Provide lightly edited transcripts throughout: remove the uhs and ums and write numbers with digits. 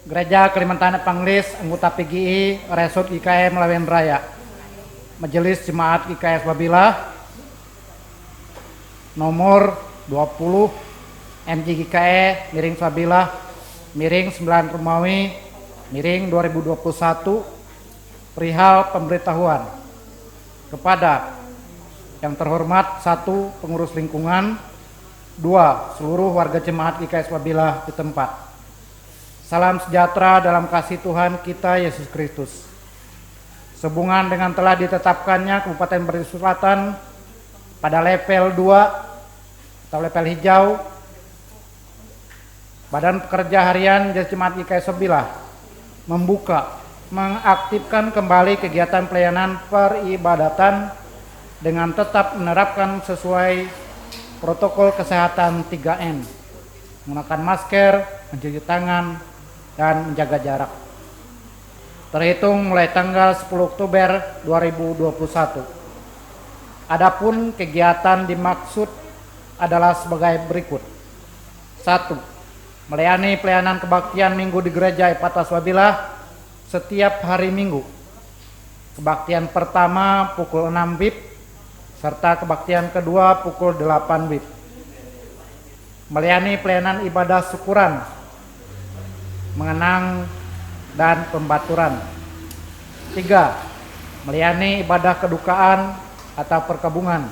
Gereja Kalimantan Panglis, anggota PGI, Resort IKM Lawen Raya. Majelis Jemaat IKS Babilah nomor 20 MJGKE miring Sabilah miring 9 Romawi miring 2021 perihal pemberitahuan kepada yang terhormat 1. Pengurus lingkungan, 2. Seluruh warga jemaat IKS Babilah di tempat. Salam sejahtera dalam kasih Tuhan kita Yesus Kristus. Sehubungan dengan telah ditetapkannya Kabupaten Brebes Selatan pada level 2 atau level hijau, Badan Pekerja Harian Jemaat IKS Babilah mengaktifkan kembali kegiatan pelayanan peribadatan dengan tetap menerapkan sesuai protokol kesehatan 3M, menggunakan masker, mencuci tangan, dan menjaga jarak. Terhitung mulai tanggal 10 Oktober 2021. Adapun kegiatan dimaksud adalah sebagai berikut. 1. Melayani pelayanan kebaktian minggu di Gereja Epatas Babilah setiap hari Minggu. Kebaktian pertama pukul 6 WIB serta kebaktian kedua pukul 8 WIB. Melayani pelayanan ibadah syukuran, mengenang, dan pembaturan. 3. Melayani ibadah kedukaan atau perkabungan.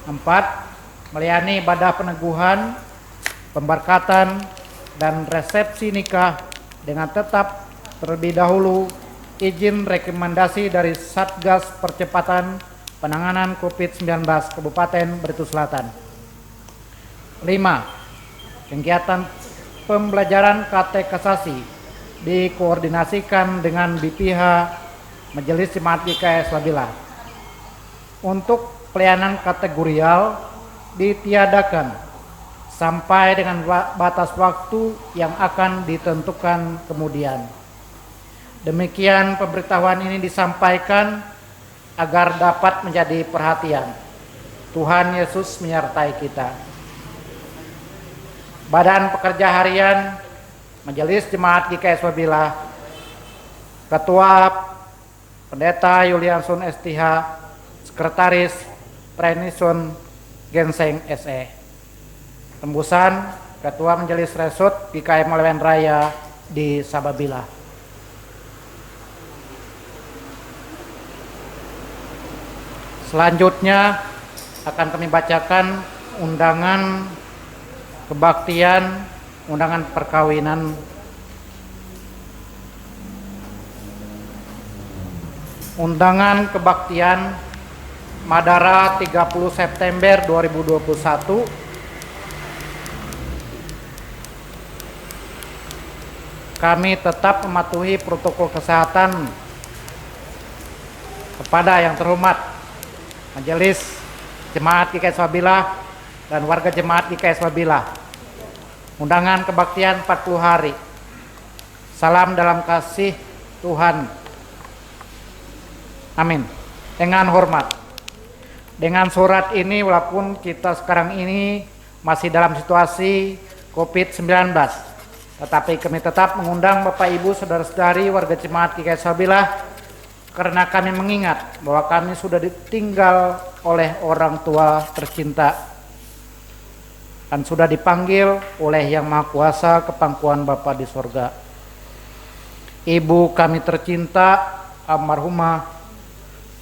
4. Melayani ibadah peneguhan, pemberkatan, dan resepsi nikah dengan tetap terlebih dahulu izin rekomendasi dari Satgas Percepatan Penanganan COVID-19 Kabupaten Brebes Selatan. 5. Kegiatan pembelajaran katekisasi dikoordinasikan dengan BPH Majelis Jemaat IKS Babilah. Untuk pelayanan kategorial ditiadakan sampai dengan batas waktu yang akan ditentukan kemudian. Demikian pemberitahuan ini disampaikan agar dapat menjadi perhatian. Tuhan Yesus menyertai kita. Badan Pekerja Harian Majelis Jemaat IKS Babilah, Ketua Pendeta Yulianson STH, Sekretaris Prenison Genseng SE. Tembusan Ketua Majelis Resort IKM Lawen Raya di Sababilah. Selanjutnya akan kami bacakan undangan kebaktian, undangan perkawinan. Undangan kebaktian Madara 30 September 2021. Kami tetap mematuhi protokol kesehatan kepada yang terhormat Majelis Jemaat IKS Babilah dan warga jemaat IKS Babilah. Undangan kebaktian 40 hari. Salam dalam kasih Tuhan. Amin. Dengan hormat. Dengan surat ini, walaupun kita sekarang ini masih dalam situasi COVID-19, tetapi kami tetap mengundang Bapak Ibu Saudara-saudari warga jemaat IKS Babilah karena kami mengingat bahwa kami sudah ditinggal oleh orang tua tercinta dan sudah dipanggil oleh Yang Maha Kuasa ke pangkuan Bapa di sorga. Ibu kami tercinta almarhumah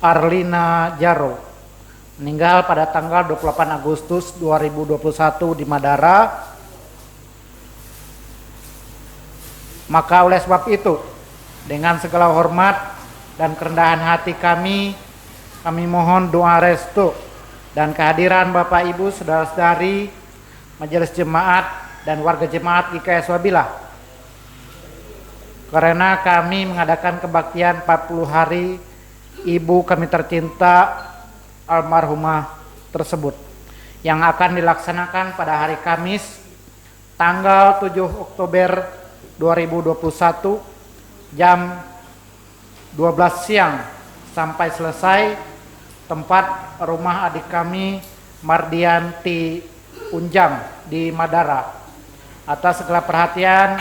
Arlina Jaro meninggal pada tanggal 28 Agustus 2021 di Madara. Maka oleh sebab itu, dengan segala hormat dan kerendahan hati kami mohon doa restu dan kehadiran Bapak Ibu Saudara-saudari Majelis Jemaat dan warga jemaat IKS Babilah. Karena kami mengadakan kebaktian 40 hari ibu kami tercinta almarhumah tersebut yang akan dilaksanakan pada hari Kamis tanggal 7 Oktober 2021 jam 12 siang sampai selesai. Tempat rumah adik kami Mardianti Unjang di Madara. Atas segala perhatian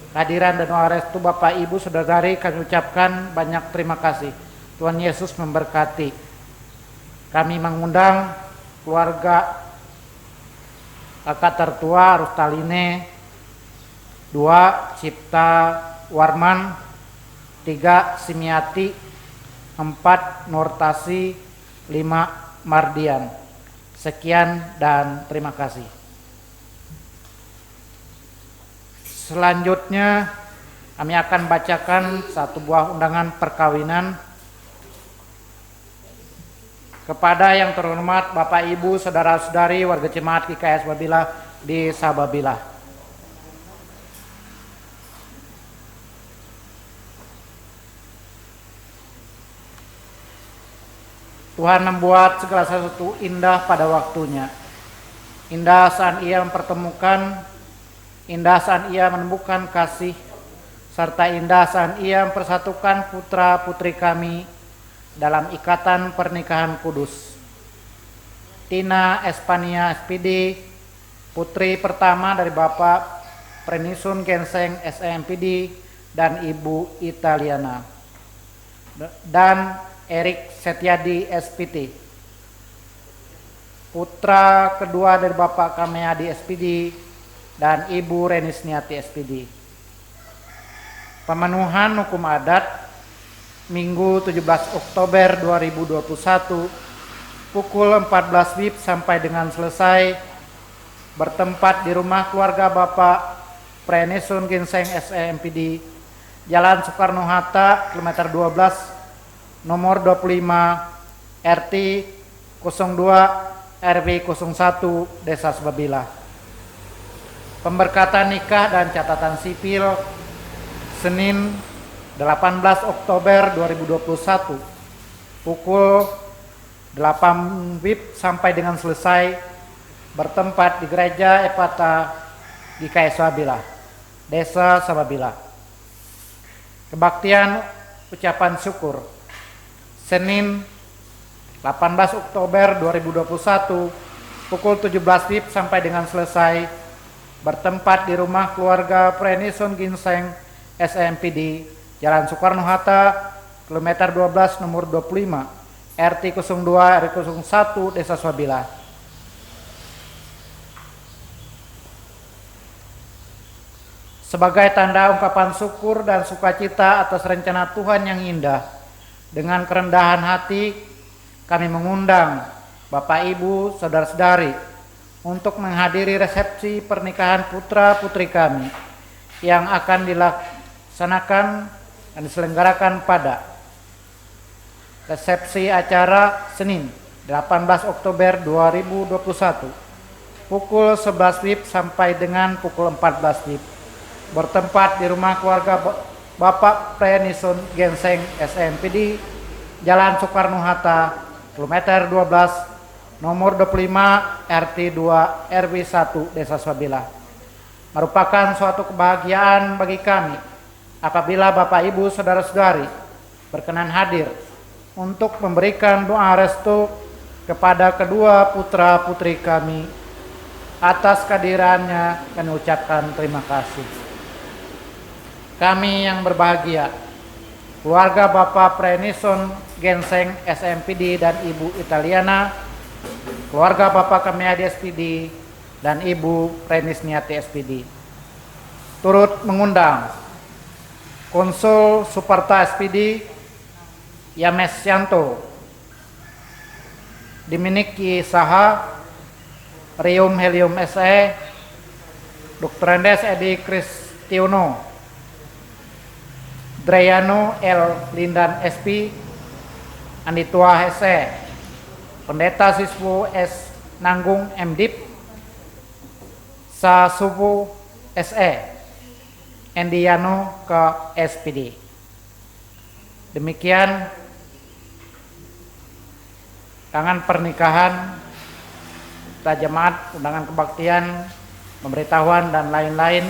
Kehadiran dan doa restu Bapak Ibu Saudara-saudari kami ucapkan banyak terima kasih. Tuhan Yesus memberkati. Kami mengundang keluarga kakak tertua Rustaline, 2 Cipta Warman, 3 Simiati, 4 Nortasi, 5 Mardian. Sekian dan terima kasih. Selanjutnya kami akan bacakan satu buah undangan perkawinan kepada yang terhormat Bapak Ibu Saudara-saudari warga jemaat GKS Babila di Sababila. Tuhan membuat segala sesuatu indah pada waktunya. Indah saat Ia mempertemukan, indah saat Ia menemukan kasih, serta indah saat Ia mempersatukan putra-putri kami dalam ikatan pernikahan kudus. Tina Espania SPD, putri pertama dari Bapak Prenisun Genseng SEMPD dan Ibu Italiana. Dan Erik Setiadi SPT, putra kedua dari Bapak Kameadi SPD dan Ibu Renisniati SPD. Pemenuhan hukum adat Minggu 17 Oktober 2021 pukul 14 WIB sampai dengan selesai bertempat di rumah keluarga Bapak Prenisun Ginseng SEMPD, Jalan Soekarno-Hatta, kilometer 12, nomor 25, RT 02 RW 01, Desa Sababila. Pemberkatan nikah dan catatan sipil Senin 18 Oktober 2021 pukul 8 WIB sampai dengan selesai bertempat di Gereja Epata di GKS Sababila, Desa Sababila. Kebaktian ucapan syukur Senin 18 Oktober 2021 pukul 17 WIB sampai dengan selesai bertempat di rumah keluarga Prenisun Ginseng SEMPD, Jalan Soekarno-Hatta, kilometer 12, nomor 25, RT 02 RW 01, Desa Sababila. Sebagai tanda ungkapan syukur dan sukacita atas rencana Tuhan yang indah, dengan kerendahan hati kami mengundang Bapak Ibu Saudara-saudari untuk menghadiri resepsi pernikahan putra-putri kami yang akan dilaksanakan dan diselenggarakan pada resepsi acara Senin 18 Oktober 2021 pukul 11 WIB sampai dengan pukul 14 WIB bertempat di rumah keluarga Bapak Prenisun Ginseng SEMPD, Jalan Soekarno-Hatta, kilometer 12, nomor 25, RT 2 RW 1, Desa Sababila. Merupakan suatu kebahagiaan bagi kami apabila Bapak Ibu Saudara-saudari berkenan hadir untuk memberikan doa restu kepada kedua putra-putri kami. Atas kehadirannya kami ucapkan terima kasih. Kami yang berbahagia, keluarga Bapak Prenisun Ginseng SEMPD dan Ibu Italiana, keluarga Bapak Kameadi SPD dan Ibu Renisniati SPD, turut mengundang Konsul Suparta SPD, Yames Yanto, Diminiki Saha, Rium Helium SE, Dr. Andes Edi Kristiono, Drayano L. Lindan SP, Anditua SE, Pendeta Siswo S. Nanggung MDIP, Sasubu SE, Endiano ke SPD. Demikian undangan pernikahan, jemaat, undangan kebaktian, pemberitahuan dan lain-lain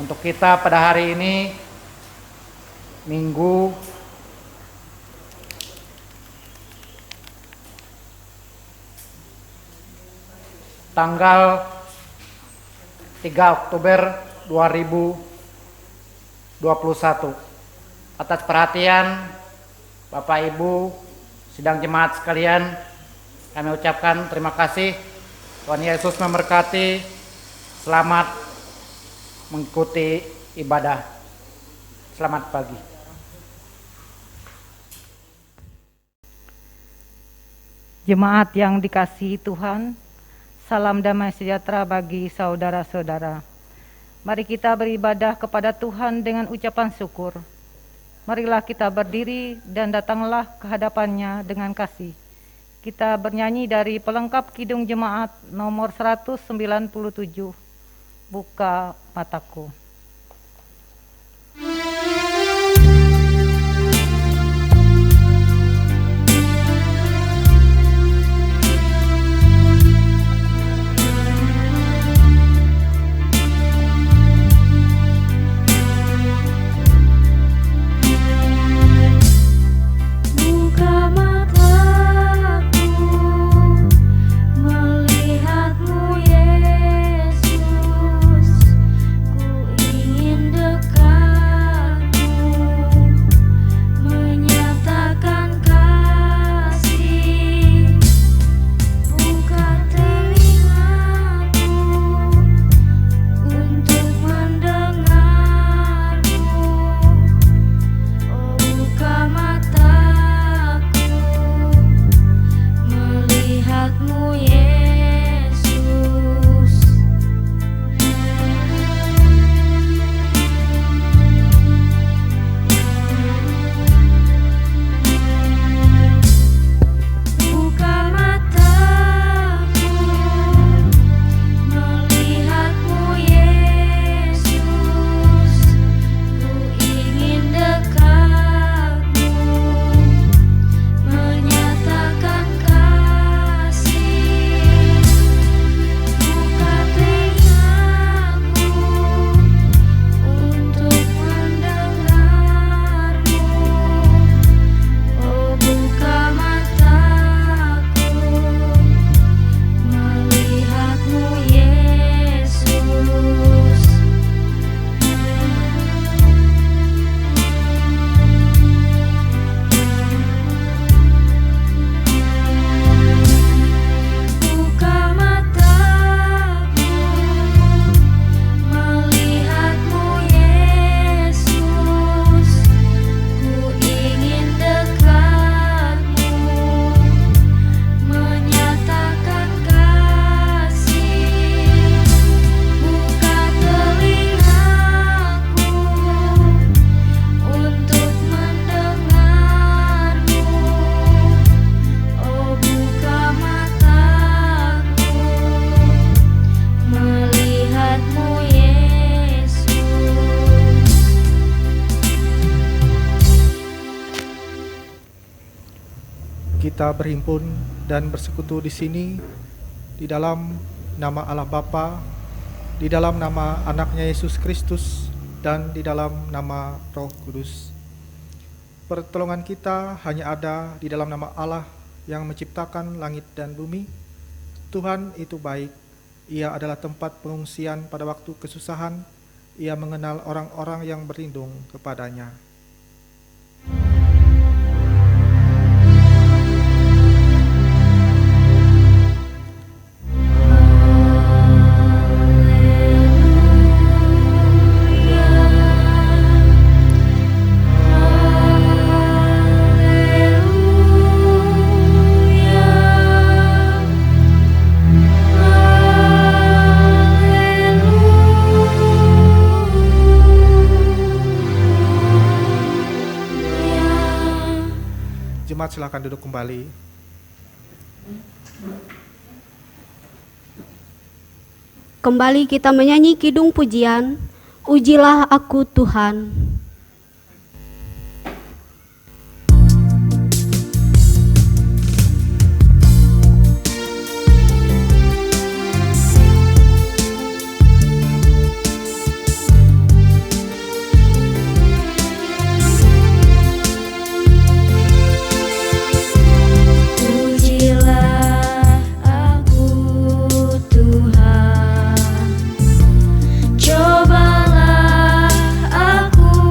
untuk kita pada hari ini, Minggu tanggal 3 Oktober 2021 Atas perhatian Bapak Ibu sidang jemaat sekalian, kami ucapkan terima kasih. Tuhan Yesus memberkati. Selamat mengikuti ibadah. Selamat pagi. Jemaat yang dikasihi Tuhan, salam damai sejahtera bagi saudara-saudara. Mari kita beribadah kepada Tuhan dengan ucapan syukur. Marilah kita berdiri dan datanglah ke hadapannya dengan kasih. Kita bernyanyi dari pelengkap Kidung Jemaat nomor 197, Buka Mataku. Kita berhimpun dan bersekutu di sini di dalam nama Allah Bapa, di dalam nama anaknya Yesus Kristus, dan di dalam nama Roh Kudus. Pertolongan kita hanya ada di dalam nama Allah yang menciptakan langit dan bumi. Tuhan itu baik, Ia adalah tempat pengungsian pada waktu kesusahan. Ia mengenal orang-orang yang berlindung kepadanya. Jemaat silakan duduk kembali. Kembali kita menyanyi kidung pujian, Ujilah Aku Tuhan. Cobalah aku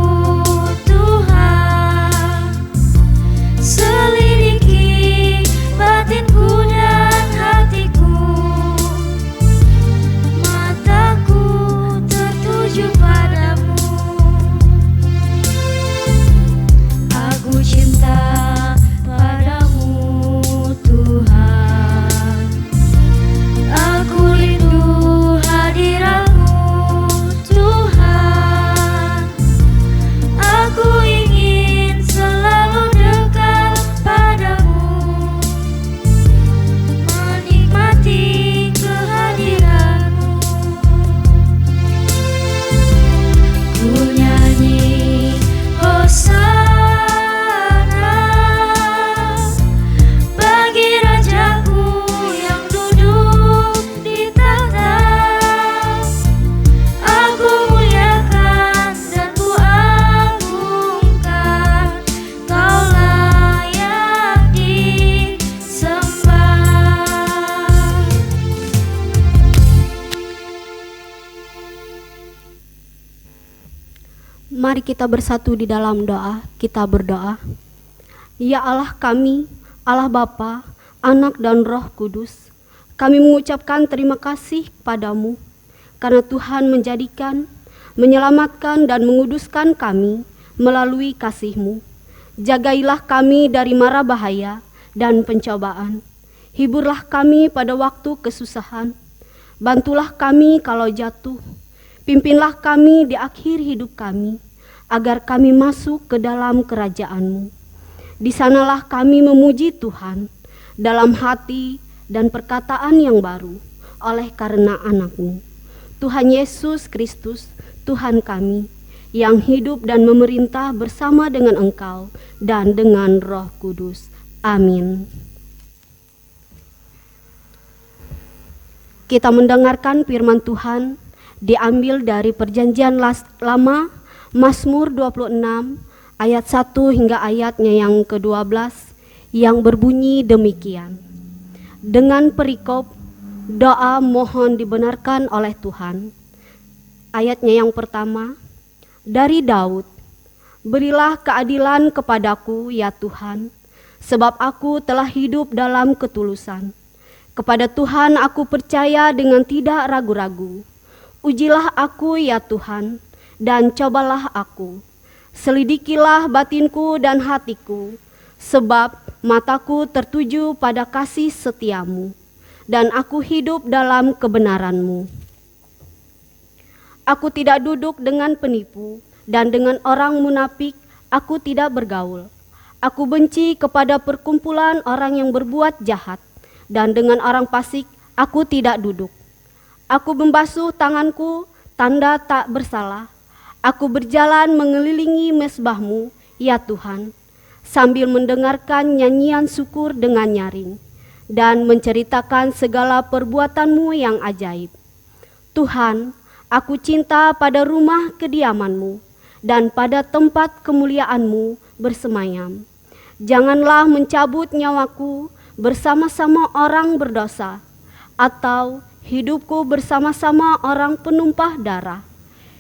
Mari kita bersatu di dalam doa. Kita berdoa. Ya Allah kami, Allah Bapa, Anak dan Roh Kudus, kami mengucapkan terima kasih padamu karena Tuhan menjadikan, menyelamatkan dan menguduskan kami melalui kasih-Mu. Jagailah kami dari mara bahaya dan pencobaan. Hiburlah kami pada waktu kesusahan. Bantulah kami kalau jatuh. Pimpinlah kami di akhir hidup kami, agar kami masuk ke dalam kerajaan-Mu. Di sanalah kami memuji Tuhan dalam hati dan perkataan yang baru oleh karena anak-Mu, Tuhan Yesus Kristus, Tuhan kami, yang hidup dan memerintah bersama dengan Engkau dan dengan Roh Kudus. Amin. Kita mendengarkan firman Tuhan diambil dari Perjanjian Lama, Mazmur 26 ayat 1 hingga ayatnya yang ke-12 yang berbunyi demikian. Dengan perikop doa mohon dibenarkan oleh Tuhan. Ayatnya yang pertama, dari Daud, berilah keadilan kepadaku ya Tuhan, sebab aku telah hidup dalam ketulusan. Kepada Tuhan aku percaya dengan tidak ragu-ragu. Ujilah aku ya Tuhan, dan cobalah aku. Selidikilah batinku dan hatiku, sebab mataku tertuju pada kasih setiamu, dan aku hidup dalam kebenaranmu. Aku tidak duduk dengan penipu, dan dengan orang munafik aku tidak bergaul. Aku benci kepada perkumpulan orang yang berbuat jahat, dan dengan orang fasik aku tidak duduk. Aku membasuh tanganku, tanda tak bersalah. Aku berjalan mengelilingi mezbah-Mu, ya Tuhan, sambil mendengarkan nyanyian syukur dengan nyaring, dan menceritakan segala perbuatan-Mu yang ajaib. Tuhan, aku cinta pada rumah kediaman-Mu, dan pada tempat kemuliaan-Mu bersemayam. Janganlah mencabut nyawaku bersama-sama orang berdosa, atau hidupku bersama-sama orang penumpah darah,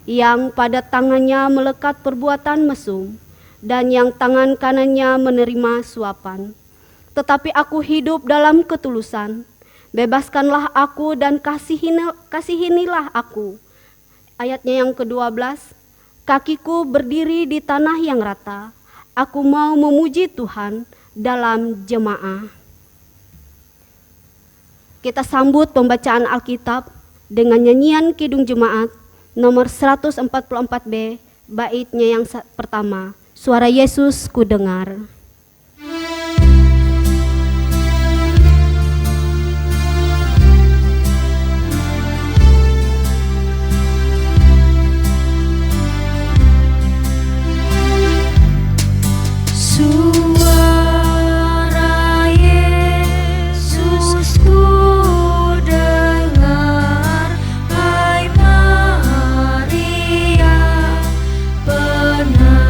yang pada tangannya melekat perbuatan mesum, dan yang tangan kanannya menerima suapan. Tetapi aku hidup dalam ketulusan. Bebaskanlah aku dan kasihinilah aku. Ayatnya yang ke-12, kakiku berdiri di tanah yang rata. Aku mau memuji Tuhan dalam jemaah. Kita sambut pembacaan Alkitab dengan nyanyian Kidung Jemaat nomor 144B, baitnya yang pertama. Suara Yesus ku dengar. Suara Yesus ku dengar, hai Maria penari.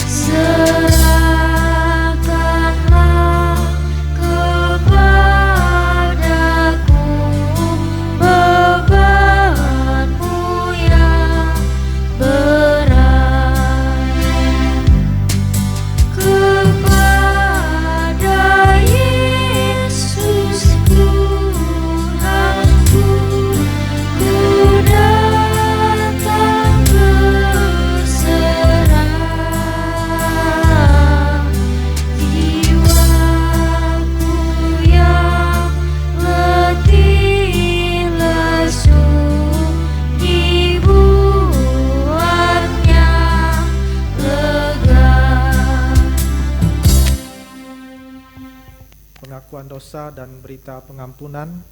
Serahkanlah kepadaku bebanmu yang berat. Kepada Yesus Tuhanku, ku datang berserah. Jiwaku yang letih lesu, dibuatnya lega. Pengakuan dosa dan berita pengampunan.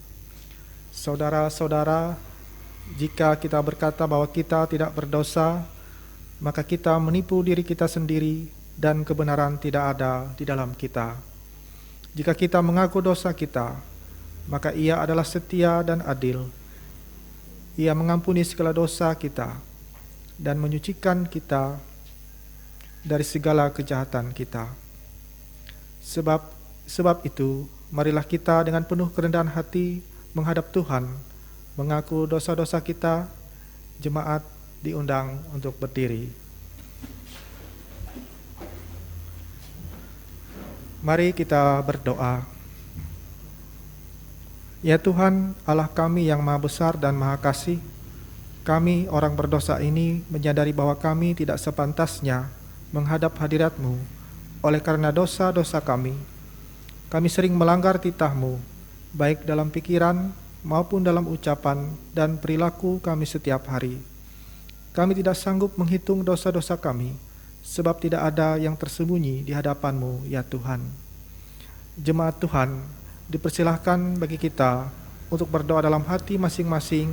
Saudara-saudara, jika kita berkata bahwa kita tidak berdosa, maka kita menipu diri kita sendiri dan kebenaran tidak ada di dalam kita. Jika kita mengaku dosa kita, maka Ia adalah setia dan adil. Ia mengampuni segala dosa kita dan menyucikan kita dari segala kejahatan kita. Sebab itu, marilah kita dengan penuh kerendahan hati menghadap Tuhan, mengaku dosa-dosa kita, jemaat diundang untuk berdiri. Mari kita berdoa. Ya Tuhan, Allah kami yang maha besar dan maha kasih, kami orang berdosa ini menyadari bahwa kami tidak sepantasnya menghadap hadirat-Mu oleh karena dosa-dosa kami. Kami sering melanggar titah-Mu, baik dalam pikiran maupun dalam ucapan dan perilaku kami setiap hari. Kami tidak sanggup menghitung dosa-dosa kami, sebab tidak ada yang tersembunyi di hadapan-Mu, ya Tuhan. Jemaat Tuhan, dipersilahkan bagi kita untuk berdoa dalam hati masing-masing,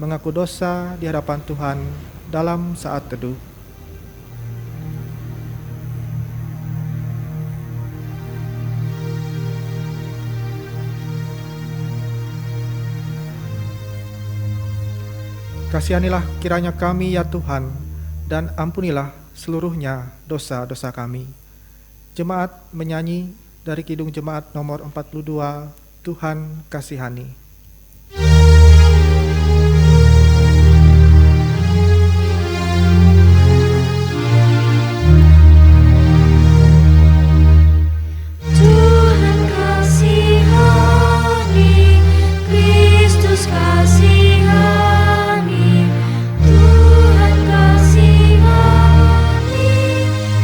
mengaku dosa di hadapan Tuhan dalam saat teduh. Kasihanilah kiranya kami ya Tuhan, dan ampunilah seluruhnya dosa-dosa kami. Jemaat menyanyi dari Kidung Jemaat nomor 42, Tuhan kasihani. Tuhan kasihani, Kristus kasihani, Tuhan kasihani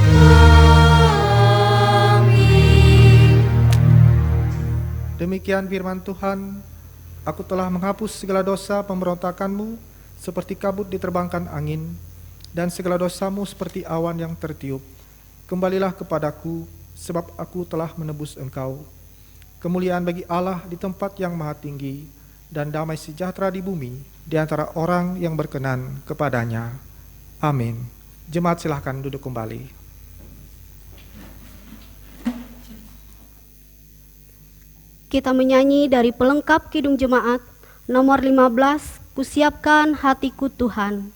kami. Demikian firman Tuhan, aku telah menghapus segala dosa pemberontakanmu seperti kabut diterbangkan angin, dan segala dosamu seperti awan yang tertiup. Kembalilah kepadaku, sebab aku telah menebus engkau. Kemuliaan bagi Allah di tempat yang maha tinggi, dan damai sejahtera di bumi di antara orang yang berkenan kepadanya. Amin. Jemaat silahkan duduk kembali. Kita menyanyi dari pelengkap Kidung Jemaat nomor 15, Kusiapkan Hatiku Tuhan.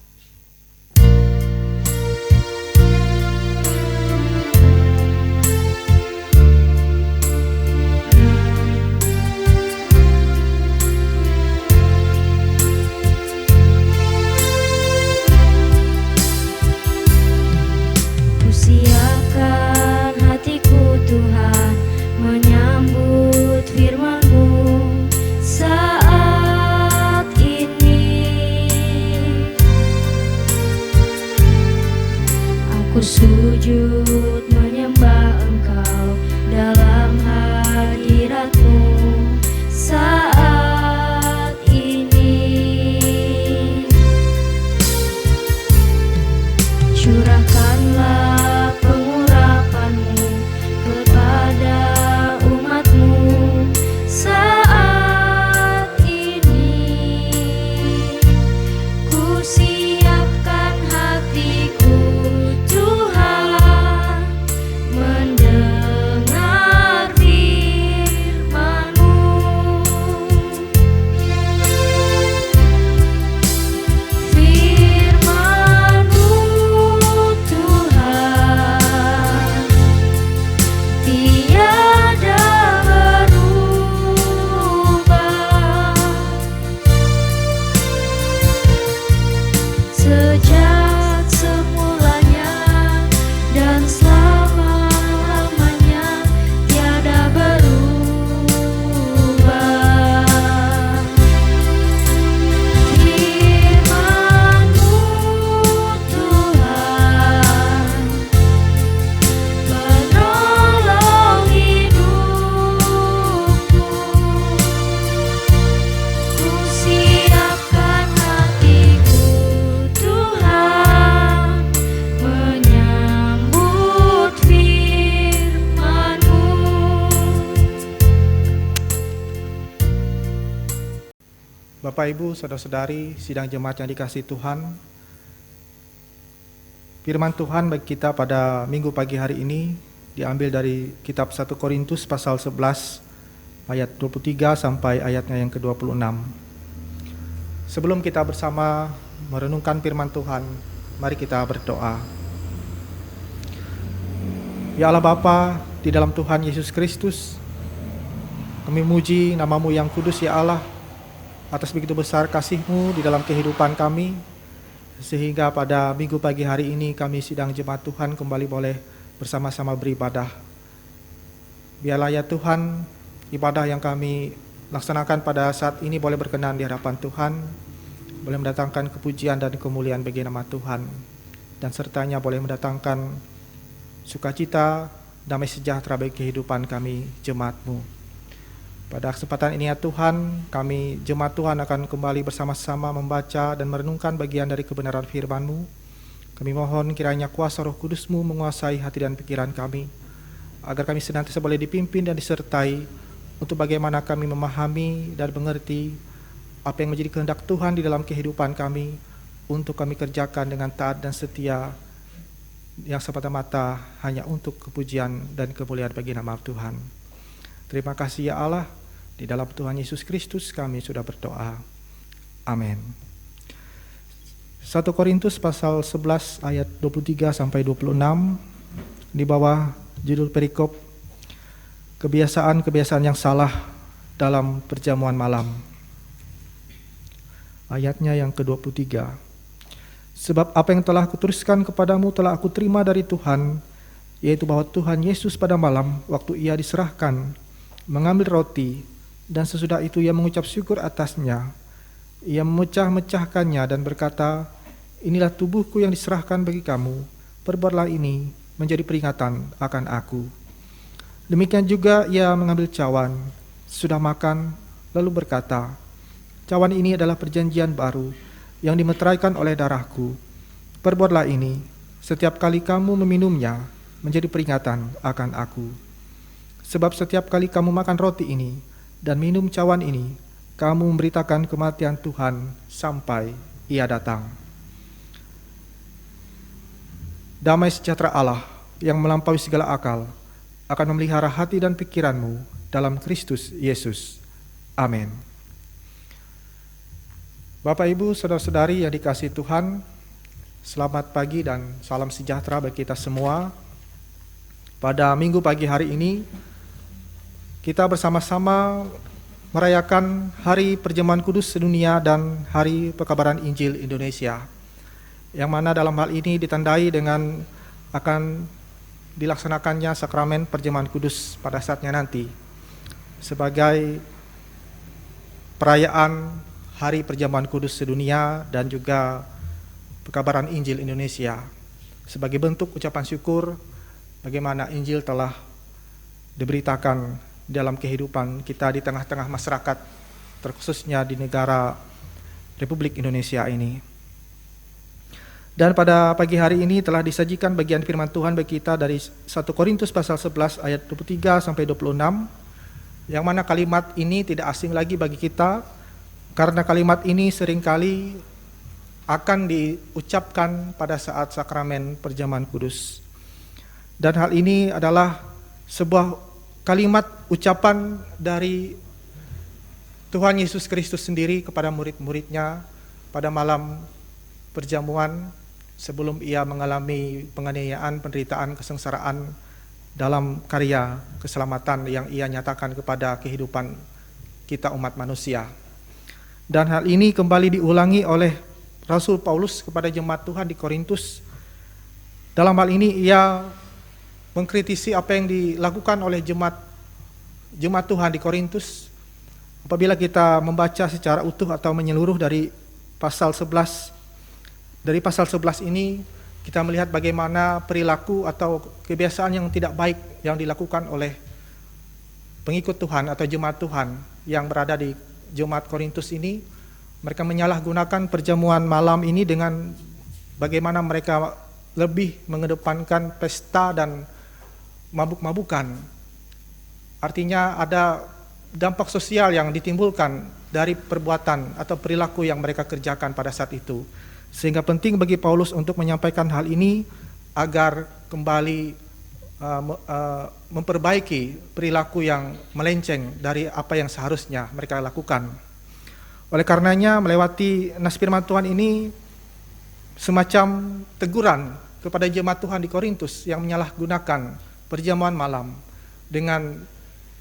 Kusiapkan hatiku Tuhan, menyambut firman-Mu saat ini. Aku sujud menyembah Engkau dalam hadirat-Mu saat ini. Curahkanlah pengurapan-Mu kepada umat-Mu saat ini. Kusiapkan hatiku Tuhan, mendengar firman-Mu. Firman-Mu Tuhan, tiada berubah. Sejak semulanya dan selama-lamanya tiada berubah. Firman-Mu Tuhan, penolong hidupku. Kusiapkan hatiku Tuhan, menyambut firman-Mu. Bapak, Ibu, saudara-saudari, sidang jemaat yang dikasihi Tuhan, firman Tuhan bagi kita pada minggu pagi hari ini diambil dari kitab 1 Korintus pasal 11 ayat 23 sampai ayatnya yang ke-26. Sebelum kita bersama merenungkan firman Tuhan, mari kita berdoa. Ya Allah Bapa, di dalam Tuhan Yesus Kristus, kami muji nama-Mu yang kudus ya Allah, atas begitu besar kasih-Mu di dalam kehidupan kami, sehingga pada minggu pagi hari ini kami sidang jemaat Tuhan kembali boleh bersama-sama beribadah. Biarlah ya Tuhan, ibadah yang kami laksanakan pada saat ini boleh berkenan di hadapan Tuhan, boleh mendatangkan kepujian dan kemuliaan bagi nama Tuhan, dan sertanya boleh mendatangkan sukacita, damai sejahtera bagi kehidupan kami jemaat-Mu. Pada kesempatan ini ya Tuhan, kami jemaat Tuhan akan kembali bersama-sama membaca dan merenungkan bagian dari kebenaran firman-Mu. Kami mohon kiranya kuasa Roh Kudus-Mu menguasai hati dan pikiran kami, agar kami senantiasa boleh dipimpin dan disertai untuk bagaimana kami memahami dan mengerti apa yang menjadi kehendak Tuhan di dalam kehidupan kami, untuk kami kerjakan dengan taat dan setia, yang semata-mata hanya untuk kepujian dan kemuliaan bagi nama Tuhan. Terima kasih ya Allah, di dalam Tuhan Yesus Kristus kami sudah berdoa. Amin. 1 Korintus pasal 11 ayat 23 sampai 26 di bawah judul perikop kebiasaan-kebiasaan yang salah dalam perjamuan malam. Ayatnya yang ke-23. Sebab apa yang telah kutuliskan kepadamu telah aku terima dari Tuhan, yaitu bahwa Tuhan Yesus pada malam waktu ia diserahkan mengambil roti, dan sesudah itu ia mengucap syukur atasnya. Ia memecah-mecahkannya dan berkata, inilah tubuhku yang diserahkan bagi kamu, perbuatlah ini menjadi peringatan akan aku. Demikian juga ia mengambil cawan, sudah makan, lalu berkata, cawan ini adalah perjanjian baru yang dimeteraikan oleh darahku. Perbuatlah ini setiap kali kamu meminumnya menjadi peringatan akan aku. Sebab setiap kali kamu makan roti ini dan minum cawan ini, kamu memberitakan kematian Tuhan sampai ia datang. Damai sejahtera Allah yang melampaui segala akal akan memelihara hati dan pikiranmu dalam Kristus Yesus. Amin. Bapak, Ibu, saudara-saudari yang dikasihi Tuhan, selamat pagi dan salam sejahtera bagi kita semua. Pada minggu pagi hari ini, kita bersama-sama merayakan Hari Perjamuan Kudus Sedunia dan Hari Pekabaran Injil Indonesia, yang mana dalam hal ini ditandai dengan akan dilaksanakannya sakramen Perjamuan Kudus pada saatnya nanti sebagai perayaan Hari Perjamuan Kudus Sedunia dan juga Pekabaran Injil Indonesia, sebagai bentuk ucapan syukur bagaimana Injil telah diberitakan dalam kehidupan kita di tengah-tengah masyarakat, terkhususnya di negara Republik Indonesia ini. Dan pada pagi hari ini telah disajikan bagian firman Tuhan bagi kita dari 1 Korintus pasal 11 ayat 23 sampai 26, yang mana kalimat ini tidak asing lagi bagi kita, karena kalimat ini seringkali akan diucapkan pada saat sakramen Perjamuan Kudus. Dan hal ini adalah sebuah kalimat ucapan dari Tuhan Yesus Kristus sendiri kepada murid-muridnya pada malam perjamuan sebelum ia mengalami penganiayaan, penderitaan, kesengsaraan dalam karya keselamatan yang ia nyatakan kepada kehidupan kita umat manusia. Dan hal ini kembali diulangi oleh Rasul Paulus kepada jemaat Tuhan di Korintus. Dalam hal ini ia mengkritisi apa yang dilakukan oleh jemaat Tuhan di Korintus. Apabila kita membaca secara utuh atau menyeluruh dari pasal 11, dari pasal 11 ini kita melihat bagaimana perilaku atau kebiasaan yang tidak baik yang dilakukan oleh pengikut Tuhan atau jemaat Tuhan yang berada di jemaat Korintus ini. Mereka menyalahgunakan perjamuan malam ini dengan bagaimana mereka lebih mengedepankan pesta dan mabuk-mabukan. Artinya ada dampak sosial yang ditimbulkan dari perbuatan atau perilaku yang mereka kerjakan pada saat itu. Sehingga penting bagi Paulus untuk menyampaikan hal ini agar kembali memperbaiki perilaku yang melenceng dari apa yang seharusnya mereka lakukan. Oleh karenanya melewati nas firman Tuhan ini semacam teguran kepada jemaat Tuhan di Korintus yang menyalahgunakan perjamuan malam dengan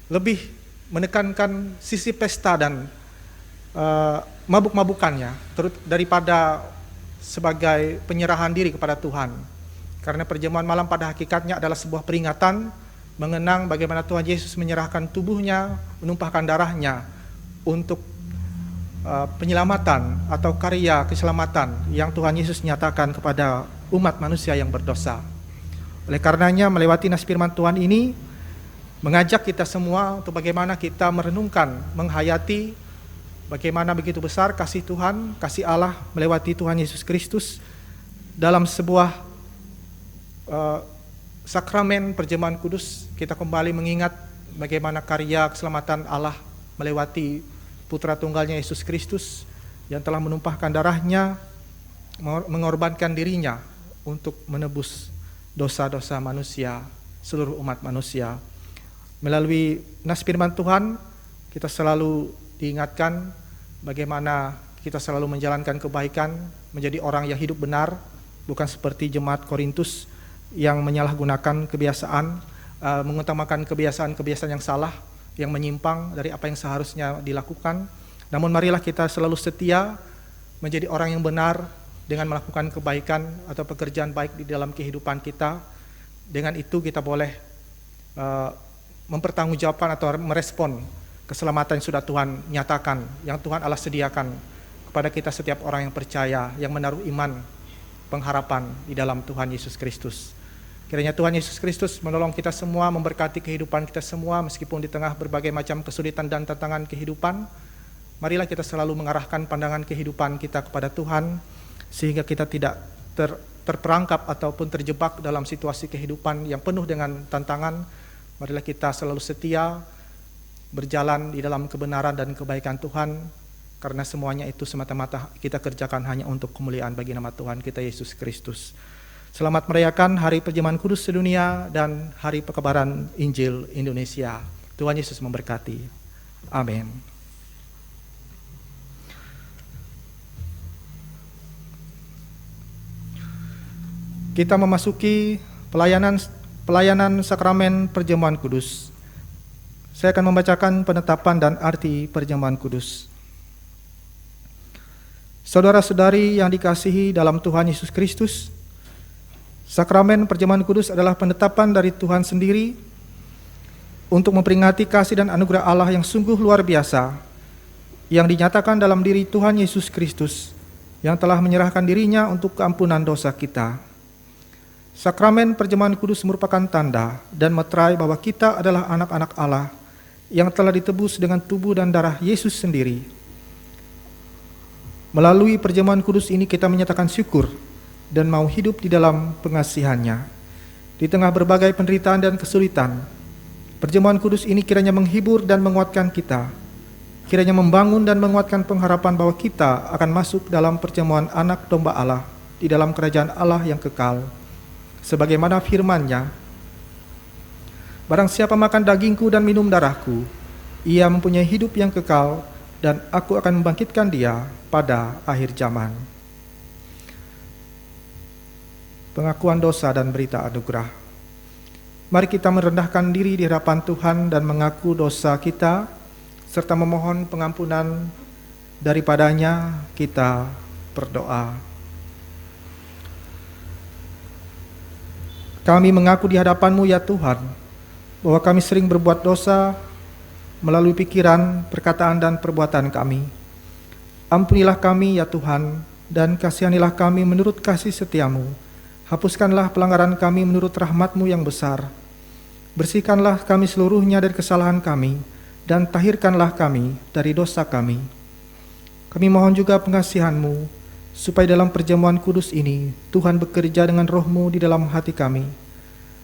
lebih menekankan sisi pesta dan mabuk-mabukannya daripada sebagai penyerahan diri kepada Tuhan. Karena perjamuan malam pada hakikatnya adalah sebuah peringatan mengenang bagaimana Tuhan Yesus menyerahkan tubuhnya, menumpahkan darahnya untuk penyelamatan atau karya keselamatan yang Tuhan Yesus nyatakan kepada umat manusia yang berdosa. Oleh karenanya melewati nas firman Tuhan ini mengajak kita semua untuk bagaimana kita merenungkan, menghayati bagaimana begitu besar kasih Tuhan, kasih Allah melewati Tuhan Yesus Kristus dalam sebuah sakramen perjamuan kudus. Kita kembali mengingat bagaimana karya keselamatan Allah melewati Putra Tunggalnya Yesus Kristus yang telah menumpahkan darahnya, mengorbankan dirinya untuk menebus dosa-dosa manusia, seluruh umat manusia. Melalui nas firman Tuhan, kita selalu diingatkan bagaimana kita selalu menjalankan kebaikan, menjadi orang yang hidup benar, bukan seperti jemaat Korintus yang menyalahgunakan kebiasaan, mengutamakan kebiasaan-kebiasaan yang salah, yang menyimpang dari apa yang seharusnya dilakukan. Namun marilah kita selalu setia menjadi orang yang benar dengan melakukan kebaikan atau pekerjaan baik di dalam kehidupan kita. Dengan itu kita boleh mempertanggungjawabkan atau merespon keselamatan yang sudah Tuhan nyatakan, yang Tuhan Allah sediakan kepada kita setiap orang yang percaya, yang menaruh iman, pengharapan di dalam Tuhan Yesus Kristus. Kiranya Tuhan Yesus Kristus menolong kita semua, memberkati kehidupan kita semua meskipun di tengah berbagai macam kesulitan dan tantangan kehidupan. Marilah kita selalu mengarahkan pandangan kehidupan kita kepada Tuhan sehingga kita tidak terperangkap ataupun terjebak dalam situasi kehidupan yang penuh dengan tantangan. Marilah kita selalu setia berjalan di dalam kebenaran dan kebaikan Tuhan, karena semuanya itu semata-mata kita kerjakan hanya untuk kemuliaan bagi nama Tuhan kita Yesus Kristus. Selamat merayakan Hari Perjamuan Kudus Sedunia dan Hari Pekebaran Injil Indonesia. Tuhan Yesus memberkati. Amin. Kita memasuki pelayanan sakramen Perjamuan Kudus. Saya akan membacakan penetapan dan arti Perjamuan Kudus. Saudara-saudari yang dikasihi dalam Tuhan Yesus Kristus, sakramen Perjamuan Kudus adalah penetapan dari Tuhan sendiri untuk memperingati kasih dan anugerah Allah yang sungguh luar biasa yang dinyatakan dalam diri Tuhan Yesus Kristus yang telah menyerahkan dirinya untuk keampunan dosa kita. Sakramen Perjamuan Kudus merupakan tanda dan meterai bahwa kita adalah anak-anak Allah yang telah ditebus dengan tubuh dan darah Yesus sendiri. Melalui Perjamuan Kudus ini kita menyatakan syukur dan mau hidup di dalam pengasihannya. Di tengah berbagai penderitaan dan kesulitan, Perjamuan Kudus ini kiranya menghibur dan menguatkan kita. Kiranya membangun dan menguatkan pengharapan bahwa kita akan masuk dalam perjamuan anak domba Allah di dalam kerajaan Allah yang kekal. Sebagaimana firman-Nya, barang siapa makan dagingku dan minum darahku, ia mempunyai hidup yang kekal dan aku akan membangkitkan dia pada akhir zaman. Pengakuan dosa dan berita anugerah. Mari kita merendahkan diri di hadapan Tuhan dan mengaku dosa kita, serta memohon pengampunan daripadanya. Kita berdoa. Kami mengaku di hadapan-Mu ya Tuhan, bahwa kami sering berbuat dosa melalui pikiran, perkataan, dan perbuatan kami. Ampunilah kami ya Tuhan, dan kasihanilah kami menurut kasih setia-Mu. Hapuskanlah pelanggaran kami menurut rahmat-Mu yang besar. Bersihkanlah kami seluruhnya dari kesalahan kami, dan tahirkanlah kami dari dosa kami. Kami mohon juga pengasihan-Mu, supaya dalam perjamuan kudus ini, Tuhan bekerja dengan roh-Mu di dalam hati kami,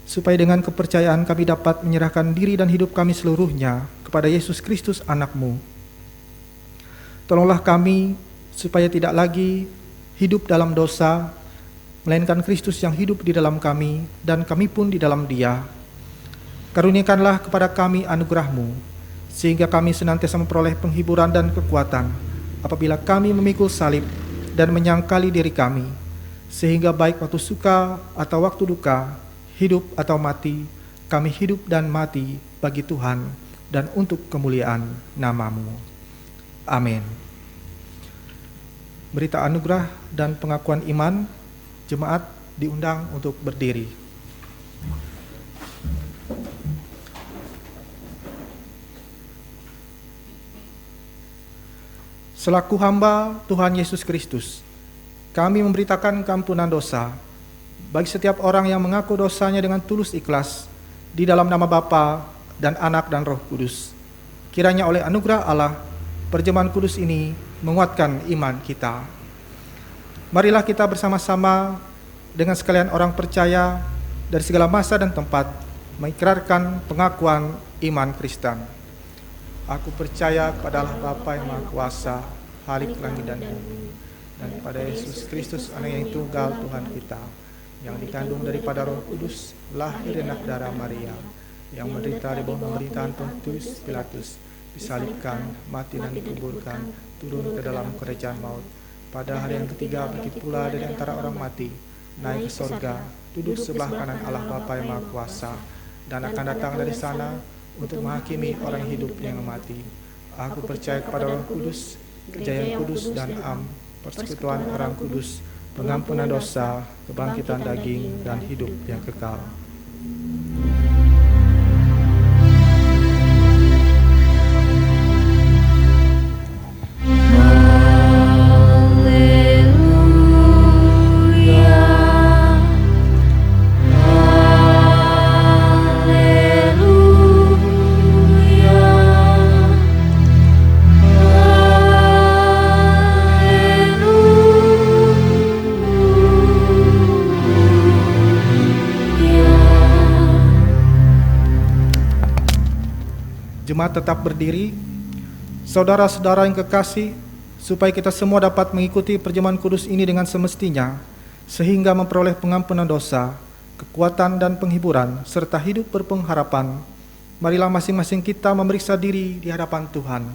supaya dengan kepercayaan kami dapat menyerahkan diri dan hidup kami seluruhnya kepada Yesus Kristus anak-Mu. Tolonglah kami, supaya tidak lagi hidup dalam dosa, melainkan Kristus yang hidup di dalam kami, dan kami pun di dalam Dia. Karuniakanlah kepada kami anugerah-Mu, sehingga kami senantiasa memperoleh penghiburan dan kekuatan apabila kami memikul salib dan menyangkali diri kami, sehingga baik waktu suka atau waktu duka, hidup atau mati, kami hidup dan mati bagi Tuhan dan untuk kemuliaan nama-Mu. Amin. berita anugerah dan pengakuan iman, jemaat diundang untuk berdiri. Selaku hamba Tuhan Yesus Kristus, kami memberitakan keampunan dosa bagi setiap orang yang mengaku dosanya dengan tulus ikhlas di dalam nama Bapa dan Anak dan Roh Kudus. Kiranya oleh anugerah Allah, perjamuan kudus ini menguatkan iman kita. Marilah kita bersama-sama dengan sekalian orang percaya dari segala masa dan tempat mengikrarkan pengakuan iman Kristen. Aku percaya kepada Allah Bapa yang Maha Kuasa, Khalik langit dan bumi, dan kepada Yesus Kristus, Anak yang tunggal Tuhan kita, yang dikandung daripada Roh Kudus, lahir dari darah Maria, yang menderita di bawah pemerintahan Pontius Pilatus, disalibkan, mati dan dikuburkan, turun ke dalam kerajaan maut. Pada hari yang ketiga bangkit pula dari antara orang mati, naik ke sorga, duduk sebelah kanan Allah Bapa yang Maha Kuasa, dan akan datang dari sana untuk menghakimi orang hidup yang mati. Aku percaya kepada Roh Kudus, gereja yang kudus dan am, persekutuan orang kudus, pengampunan dosa, kebangkitan daging, dan hidup yang kekal. Jemaat tetap berdiri. Saudara-saudara yang kekasih, supaya kita semua dapat mengikuti perjamuan kudus ini dengan semestinya, sehingga memperoleh pengampunan dosa, kekuatan dan penghiburan, serta hidup berpengharapan, marilah masing-masing kita memeriksa diri di hadapan Tuhan.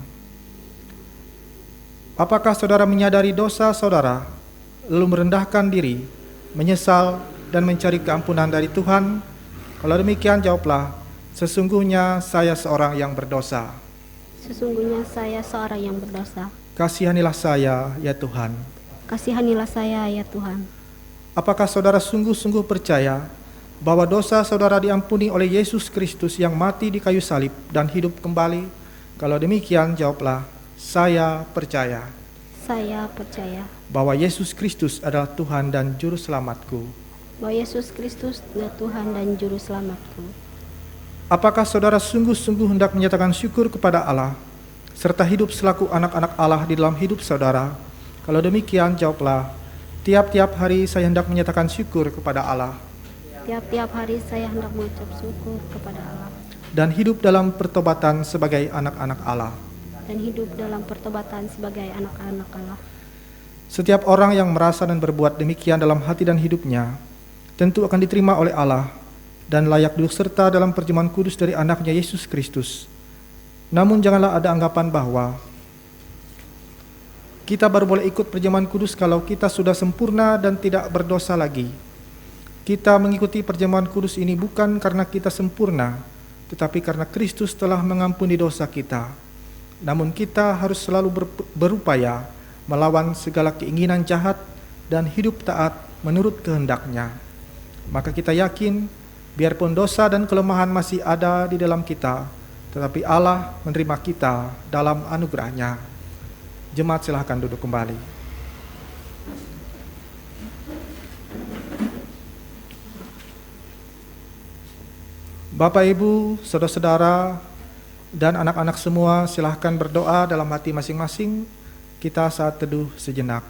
Apakah saudara menyadari dosa saudara, lalu merendahkan diri, menyesal, dan mencari keampunan dari Tuhan? Kalau demikian, jawablah, sesungguhnya saya seorang yang berdosa. Sesungguhnya saya seorang yang berdosa. Kasihanilah saya, ya Tuhan. Kasihanilah saya, ya Tuhan. Apakah saudara sungguh-sungguh percaya bahwa dosa saudara diampuni oleh Yesus Kristus yang mati di kayu salib dan hidup kembali? Kalau demikian, jawablah, saya percaya. Saya percaya Bahwa Yesus Kristus adalah Tuhan dan Juru Selamatku. bahwa Yesus Kristus adalah Tuhan dan Juru Selamatku. Apakah saudara sungguh-sungguh hendak menyatakan syukur kepada Allah, serta hidup selaku anak-anak Allah di dalam hidup saudara? Kalau demikian, jawablah, tiap-tiap hari saya hendak menyatakan syukur kepada Allah. Tiap-tiap hari saya hendak mengucap syukur kepada Allah. Dan hidup dalam pertobatan sebagai anak-anak Allah. Dan hidup dalam pertobatan sebagai anak-anak Allah. Setiap orang yang merasa dan berbuat demikian dalam hati dan hidupnya, tentu akan diterima oleh Allah dan layak duduk serta dalam perjamuan kudus dari anaknya Yesus Kristus. Namun janganlah ada anggapan bahwa kita baru boleh ikut perjamuan kudus kalau kita sudah sempurna dan tidak berdosa lagi. Kita mengikuti perjamuan kudus ini bukan karena kita sempurna, tetapi karena Kristus telah mengampuni dosa kita. Namun kita harus selalu berupaya melawan segala keinginan jahat dan hidup taat menurut kehendaknya. Maka kita yakin, biarpun dosa dan kelemahan masih ada di dalam kita, tetapi Allah menerima kita dalam anugerah-Nya. Jemaat silahkan duduk kembali. Bapak, Ibu, saudara-saudara, dan anak-anak semua silahkan berdoa dalam hati masing-masing. Kita saat teduh sejenak.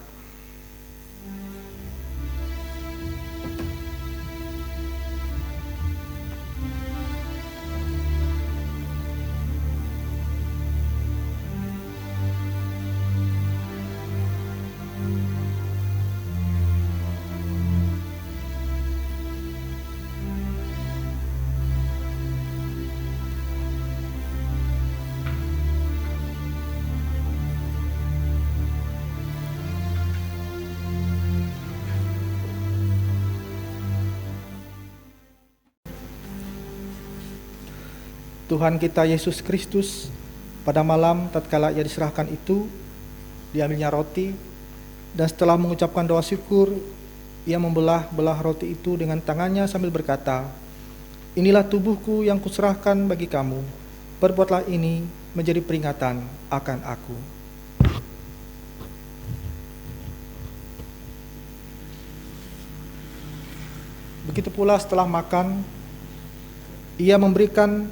Tuhan kita Yesus Kristus, pada malam tatkala Ia diserahkan itu, diambilnya roti, Dan setelah mengucapkan doa syukur, ia membelah-belah roti itu dengan tangannya sambil berkata, "Inilah tubuhku yang kuserahkan bagi kamu. Perbuatlah ini menjadi peringatan akan aku." Begitu pula setelah makan, ia memberikan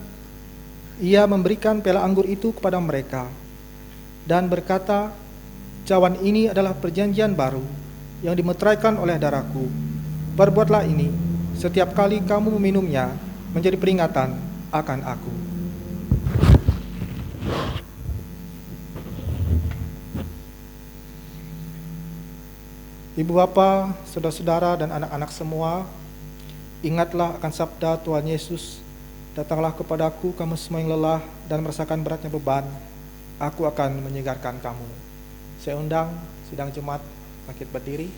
pela anggur itu kepada mereka dan berkata, "Cawan ini adalah perjanjian baru yang dimeteraikan oleh darahku. Perbuatlah ini setiap kali kamu meminumnya menjadi peringatan akan aku." Ibu bapa, saudara-saudara dan anak-anak semua, ingatlah akan sabda Tuhan Yesus, "Datanglah kepadaku kamu semua yang lelah dan merasakan beratnya beban, aku akan menyegarkan kamu." Saya undang sidang jemaat bangkit berdiri.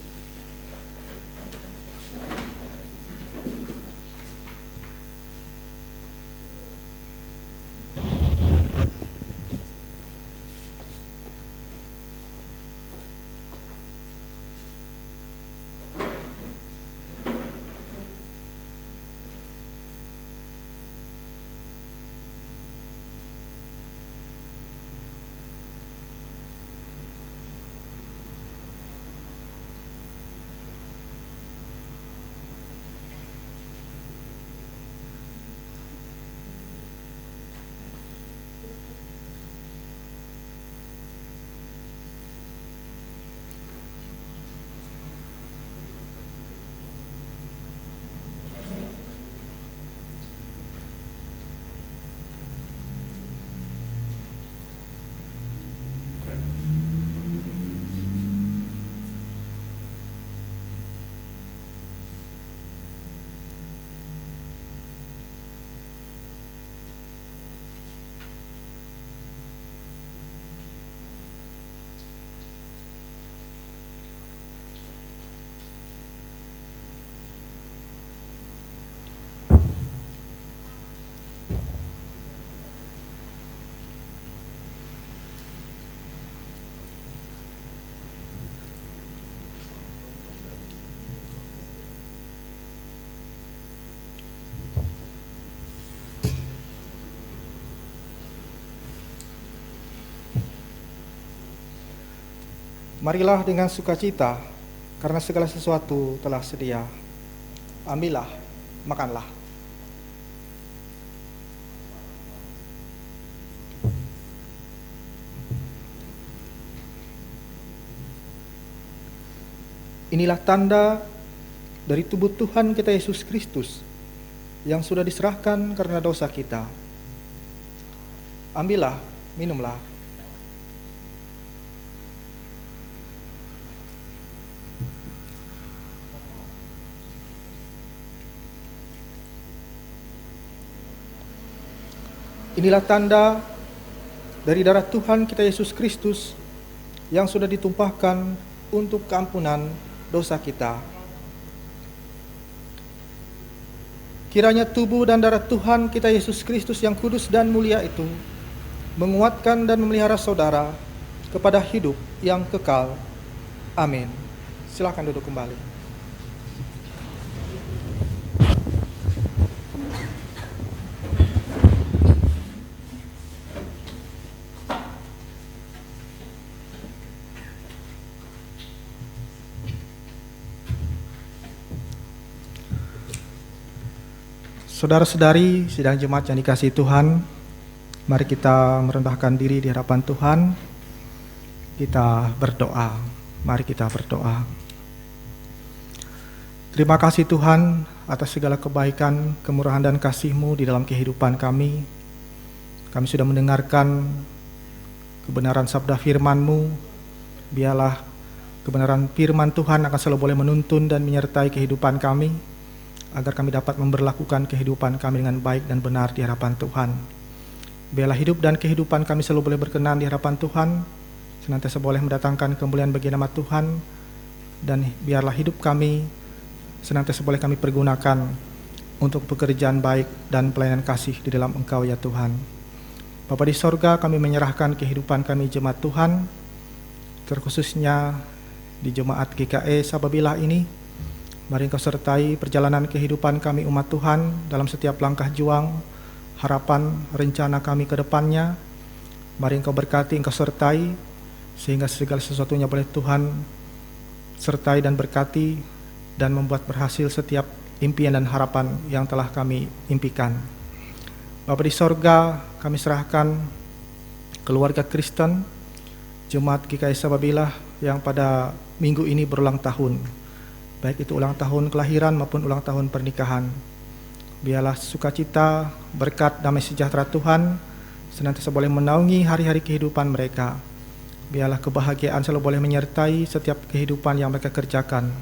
Marilah dengan sukacita, karena segala sesuatu telah sedia. Ambillah, makanlah. Inilah tanda dari tubuh Tuhan kita Yesus Kristus yang sudah diserahkan karena dosa kita. Ambillah, minumlah. Inilah tanda dari darah Tuhan kita Yesus Kristus yang sudah ditumpahkan untuk keampunan dosa kita. Kiranya tubuh dan darah Tuhan kita Yesus Kristus yang kudus dan mulia itu menguatkan dan memelihara saudara kepada hidup yang kekal. Amin. Silakan duduk kembali. Saudara-saudari sidang jemaat yang dikasihi Tuhan, mari kita merendahkan diri di hadapan Tuhan. Kita berdoa. Mari kita berdoa. Terima kasih Tuhan atas segala kebaikan, kemurahan dan kasih-Mu di dalam kehidupan kami. Kami sudah mendengarkan kebenaran sabda firman-Mu. Biarlah kebenaran firman Tuhan akan selalu boleh menuntun dan menyertai kehidupan kami, agar kami dapat memberlakukan kehidupan kami dengan baik dan benar di hadapan Tuhan. Biarlah hidup dan kehidupan kami selalu boleh berkenan di hadapan Tuhan, senantiasa boleh mendatangkan kemuliaan bagi nama Tuhan, dan biarlah hidup kami senantiasa boleh kami pergunakan untuk pekerjaan baik dan pelayanan kasih di dalam Engkau ya Tuhan. Bapa di sorga, kami menyerahkan kehidupan kami jemaat Tuhan, terkhususnya di Jemaat GKE Sababilah ini. Mari Engkau sertai perjalanan kehidupan kami umat Tuhan dalam setiap langkah juang, harapan, rencana kami ke depannya. Mari Engkau berkati, Engkau sertai, sehingga segala sesuatunya boleh Tuhan sertai dan berkati dan membuat berhasil setiap impian dan harapan yang telah kami impikan. Bapa di sorga, kami serahkan keluarga Kristen, Jemaat GKI Sababilah yang pada minggu ini berulang tahun, baik itu ulang tahun kelahiran maupun ulang tahun pernikahan. Biarlah sukacita, berkat, damai sejahtera Tuhan senantiasa boleh menaungi hari-hari kehidupan mereka. Biarlah kebahagiaan selalu boleh menyertai setiap kehidupan yang mereka kerjakan.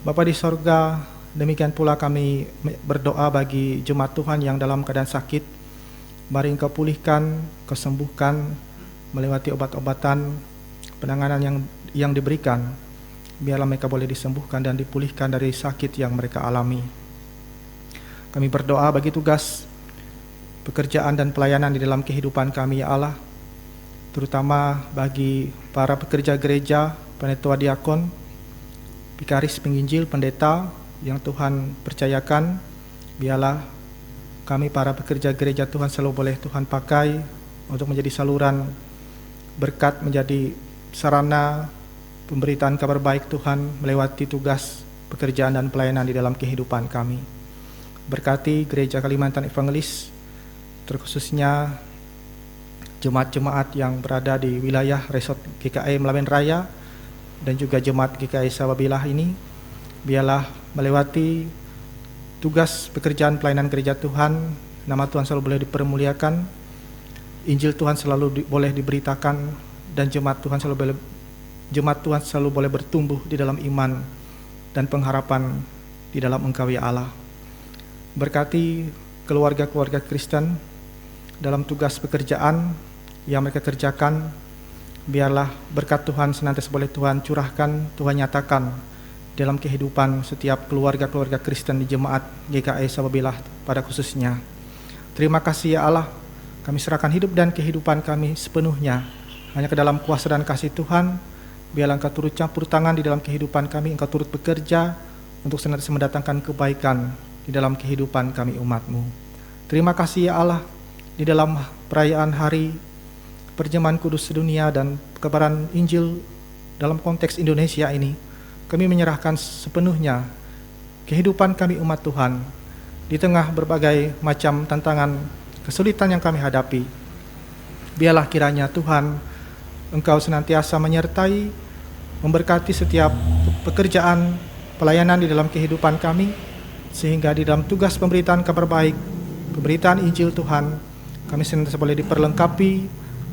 Bapa di sorga, demikian pula kami berdoa bagi jemaat Tuhan yang dalam keadaan sakit. Mari Engkau pulihkan, Engkau sembuhkan melewati obat-obatan, penanganan yang diberikan. Biarlah mereka boleh disembuhkan dan dipulihkan dari sakit yang mereka alami. Kami berdoa bagi tugas, pekerjaan dan pelayanan di dalam kehidupan kami, ya Allah, terutama bagi para pekerja gereja, penetua diakon, vikaris penginjil, pendeta yang Tuhan percayakan. Biarlah kami para pekerja gereja Tuhan selalu boleh Tuhan pakai untuk menjadi saluran berkat, menjadi sarana pemberitaan kabar baik Tuhan melewati tugas pekerjaan dan pelayanan di dalam kehidupan kami. Berkati gereja Kalimantan Evangelis, terkhususnya jemaat-jemaat yang berada di wilayah Resort GKI Melawen Raya dan juga jemaat GKI Sababilah ini. Biarlah melewati tugas pekerjaan pelayanan gereja Tuhan, nama Tuhan selalu boleh dipermuliakan, Injil Tuhan selalu boleh diberitakan, dan jemaat Tuhan selalu boleh bertumbuh di dalam iman dan pengharapan di dalam Engkau, ya Allah. Berkati keluarga-keluarga Kristen dalam tugas pekerjaan yang mereka kerjakan. Biarlah berkat Tuhan senantiasa boleh Tuhan curahkan, Tuhan nyatakan dalam kehidupan setiap keluarga-keluarga Kristen di jemaat GKI Sababilah pada khususnya. Terima kasih, ya Allah, kami serahkan hidup dan kehidupan kami sepenuhnya hanya ke dalam kuasa dan kasih Tuhan. Biarlah Engkau turut campur tangan di dalam kehidupan kami, Engkau turut bekerja untuk senantiasa mendatangkan kebaikan di dalam kehidupan kami umat-Mu. Terima kasih, ya Allah, di dalam perayaan hari perjamuan kudus sedunia dan kebenaran Injil dalam konteks Indonesia ini, kami menyerahkan sepenuhnya kehidupan kami umat Tuhan di tengah berbagai macam tantangan, kesulitan yang kami hadapi. Biarlah kiranya Tuhan, Engkau senantiasa menyertai, memberkati setiap pekerjaan pelayanan di dalam kehidupan kami, sehingga di dalam tugas pemberitaan kabar baik, pemberitaan Injil Tuhan, kami senantiasa boleh diperlengkapi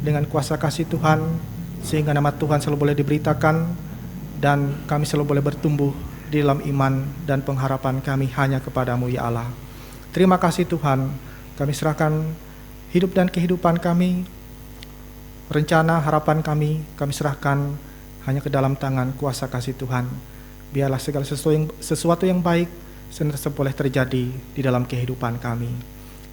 dengan kuasa kasih Tuhan, sehingga nama Tuhan selalu boleh diberitakan, dan kami selalu boleh bertumbuh di dalam iman dan pengharapan kami hanya kepada-Mu, ya Allah. Terima kasih Tuhan, kami serahkan hidup dan kehidupan kami, rencana harapan kami serahkan hanya ke dalam tangan kuasa kasih Tuhan. Biarlah segala sesuatu yang baik senantiasa boleh terjadi di dalam kehidupan kami.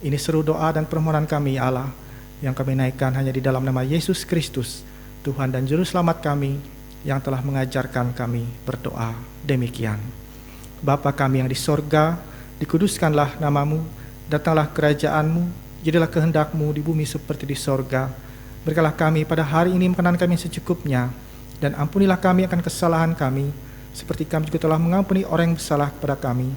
Ini seru doa dan permohonan kami, ya Allah, yang kami naikkan hanya di dalam nama Yesus Kristus, Tuhan dan Juru Selamat kami, yang telah mengajarkan kami berdoa demikian. Bapa kami yang di sorga, dikuduskanlah nama-Mu, datanglah kerajaan-Mu, jadilah kehendak-Mu di bumi seperti di sorga. Berikanlah kami pada hari ini makanan kami secukupnya, dan ampunilah kami akan kesalahan kami, seperti kami juga telah mengampuni orang yang bersalah kepada kami.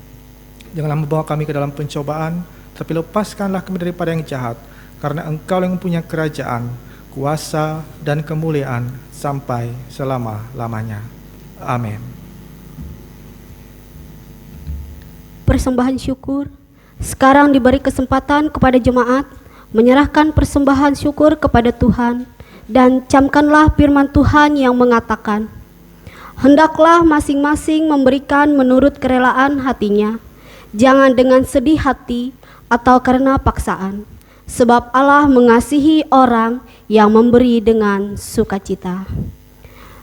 Janganlah membawa kami ke dalam pencobaan, tapi lepaskanlah kami daripada yang jahat, karena Engkau yang mempunyai kerajaan, kuasa, dan kemuliaan sampai selama-lamanya. Amin. Persembahan syukur. Sekarang diberi kesempatan kepada jemaat menyerahkan persembahan syukur kepada Tuhan, dan camkanlah firman Tuhan yang mengatakan, hendaklah masing-masing memberikan menurut kerelaan hatinya, jangan dengan sedih hati atau karena paksaan, sebab Allah mengasihi orang yang memberi dengan sukacita.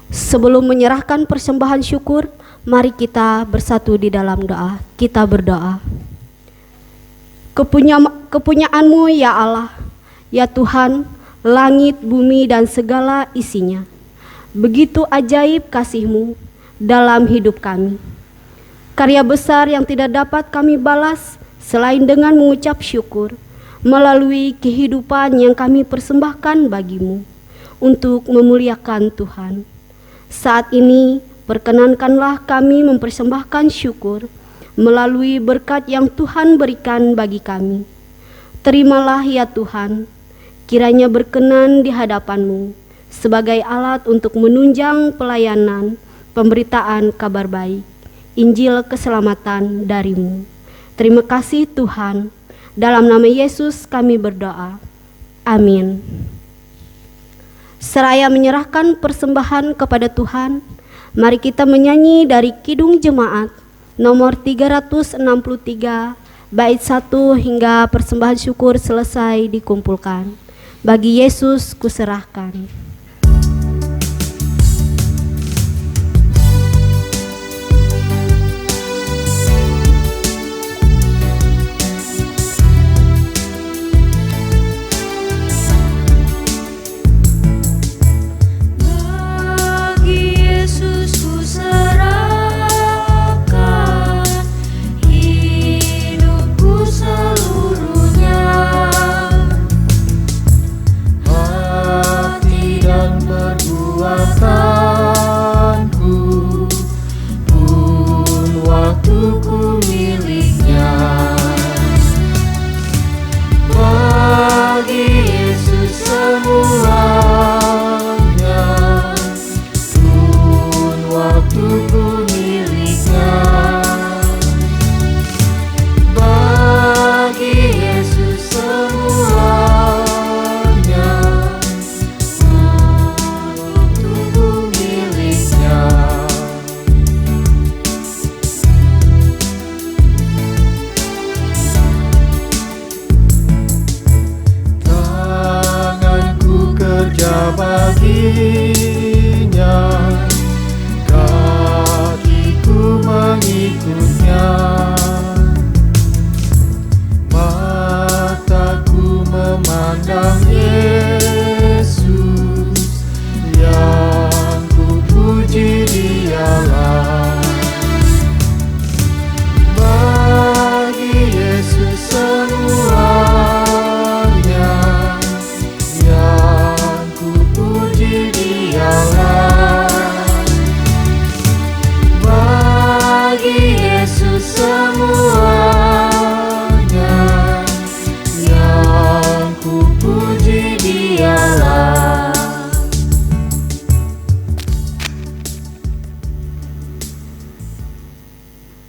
Sebelum menyerahkan persembahan syukur, mari kita bersatu di dalam doa. Kita berdoa. Kepunyaan-Mu, ya Allah, ya Tuhan, langit, bumi, dan segala isinya. Begitu ajaib kasih-Mu dalam hidup kami. Karya besar yang tidak dapat kami balas selain dengan mengucap syukur melalui kehidupan yang kami persembahkan bagi-Mu untuk memuliakan Tuhan. Saat ini perkenankanlah kami mempersembahkan syukur melalui berkat yang Tuhan berikan bagi kami. Terimalah ya Tuhan, kiranya berkenan di hadapan-Mu sebagai alat untuk menunjang pelayanan pemberitaan kabar baik, Injil keselamatan dari-Mu. Terima kasih Tuhan, dalam nama Yesus kami berdoa. Amin. Seraya menyerahkan persembahan kepada Tuhan, mari kita menyanyi dari Kidung Jemaat nomor 363, bait 1 hingga persembahan syukur selesai dikumpulkan. Bagi Yesus kuserahkan.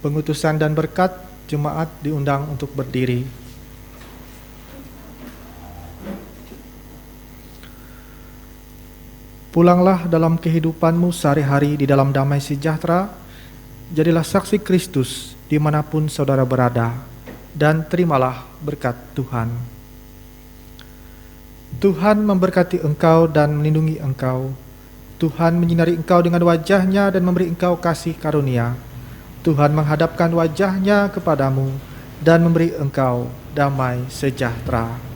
Pengutusan dan berkat, jemaat diundang untuk berdiri. Pulanglah dalam kehidupanmu sehari-hari di dalam damai sejahtera, jadilah saksi Kristus dimanapun saudara berada, dan terimalah berkat Tuhan. Tuhan memberkati engkau dan melindungi engkau. Tuhan menyinari engkau dengan wajah-Nya dan memberi engkau kasih karunia. Tuhan menghadapkan wajah-Nya kepadamu dan memberi engkau damai sejahtera.